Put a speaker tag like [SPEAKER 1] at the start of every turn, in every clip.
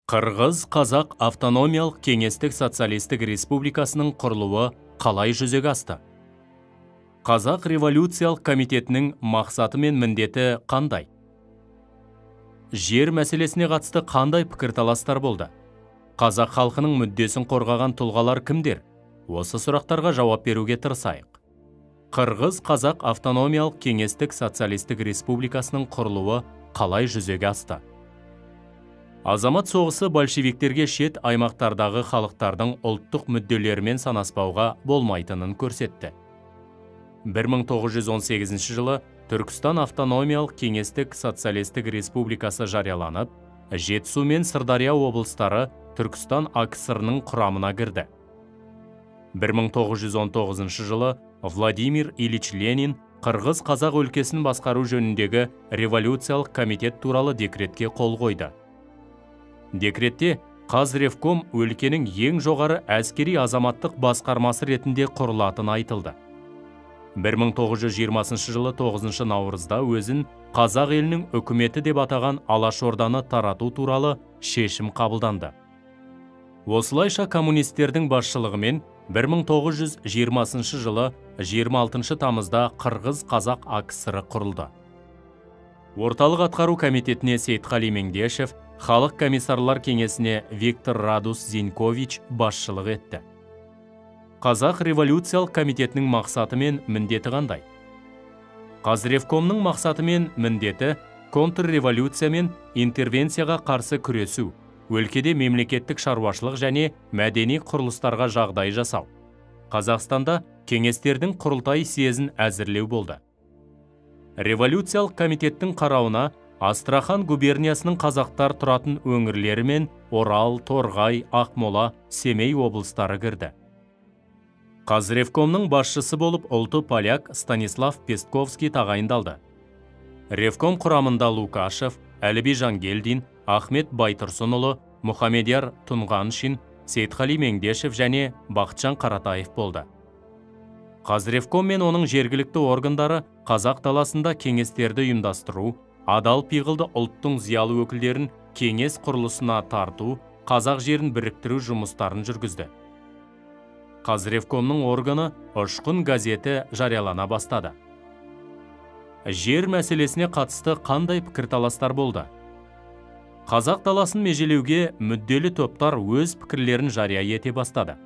[SPEAKER 1] Қырғыз-Қазақ автономиялық кеңестік социалистік республикасының құрылуы қалай жүзеге асты? Қазақ революциялық комитетінің мақсаты мен міндеті қандай? Жер мәселесіне қатысты қандай пікірталастар болды? Қазақ халқының мүддесін қорғаған тұлғалар кімдер? Осы сұрақтарға жауап беруге тырысайық. Қырғыз-Қазақ автономиялық кеңестік социалистік республикасының құрылуы қалай жүзеге асты? Азамат соғысы большевиктерге шет аймақтардағы халықтардың ұлттық мүдделерімен санаспауға болмайтынын көрсетті. 1918 жылы Түркістан автономиялық кеңестік социалистік республикасы жарияланып, Жетісу мен Сырдария облыстары Түркістан АКСР-ның құрамына кірді. 1919 жылы Владимир Ильич Ленин Қырғыз-Қазақ өлкесін басқару жөніндегі революциялық комитет туралы декретке қол қойды. Декретте Қазревком өлкенің ең жоғары әскери азаматтық басқармасы ретінде құрылатыны айтылды. 1920 жылы 9 наурызда өзін қазақ елінің үкіметі деп атаған Алашорданы тарату туралы шешім қабылданды. Осылайша коммунистердің басшылығымен 1920 жылы 26 тамызда Қырғыз-Қазақ АКСР құрылды. Орталық атқару комитетіне Сейтқали Меңдешев, Халық комиссарлар кеңесіне Виктор Радус Зинькович басшылық етті. Қазақ революциялық комитетінің мақсаты мен міндеті қандай? Қазревкомның мақсаты мен міндеті контрреволюция мен интервенцияға қарсы күресу, өлкеде мемлекеттік шаруашылық және мәдени құрылыстарға жағдай жасау. Қазақстанда кеңестердің құрылтай съезін әзірлеу болды. Революциялық комитеттің қарауына Астрахан губерниясының қазақтар тұратын өңірлері мен Орал, Торғай, Ақмола, Семей облыстары кірді. Қазревкомның басшысы болып ұлты поляк Станислав Пестковский тағайындалды. Ревком құрамында Лукашев, Әліби Жангелдин, Ахмет Байтұрсынұлы, Мұхамедияр Тұнғаншин, Сейтқали Меңдешев және Бақытжан Қаратаев болды. Қазревком мен оның жергілікті органдары қазақ даласында кеңестерді ұйымдастыру, адал пиғылды ұлттың зиялы өкілдерін кеңес құрылысына тарту, қазақ жерін біріктіру жұмыстарын жүргізді. Қазревкомның органы Ұшқын газеті жариялана бастады. Жер мәселесіне қатысты қандай пікірталастар болды? Қазақ даласын межелеуге мүдделі топтар өз пікірлерін жария ете бастады.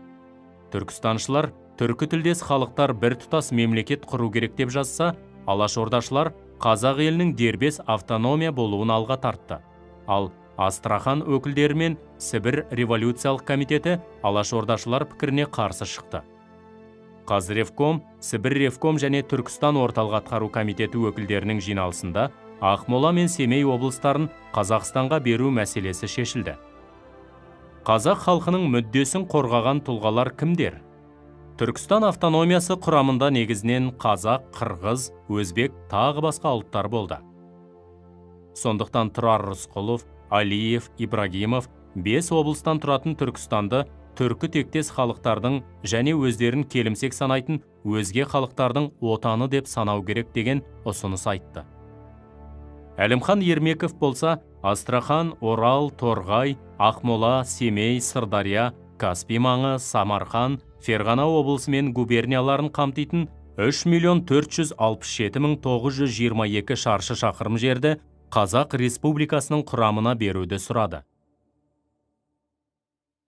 [SPEAKER 1] Түркістаншылар түркі тілдес халықтар бір тұтас мемлекет құру керек деп жазса, Алашордашылар қазақ елінің дербес автономия болуын алға тартты. Ал Астрахан өкілдері мен Сібір революциялық комитеті Алашордашылар пікіріне қарсы шықты. Қазревком, Сібір ревком және Түркістан орталық атқару комитеті өкілдерінің жиналысында Ақмола мен Семей облыстарын Қазақстанға беру мәселесі шешілді. Қазақ халқының мүддесін қорғаған тұлғалар кімдер? Түркістан автономиясы құрамында негізінен қазақ, қырғыз, өзбек, тағы басқа ұлттар болды. Сондықтан Тұрар Рысқұлов, Алиев, Ибрагимов 5 облыстан тұратын Түркістанды түркі тектес халықтардың және өздерін келімсек санайтын өзге халықтардың отаны деп санау керек деген ұсыныс айтты. Әлімхан Ермеков болса, Астрахан, Орал, Торғай, Ақмола, Семей, Сырдария, Каспий маңы, Самарқан, Ферғана облысы мен губернияларын қамтитын 3.467.922 шаршы шақырым жерді Қазақ Республикасының құрамына беруді сұрады.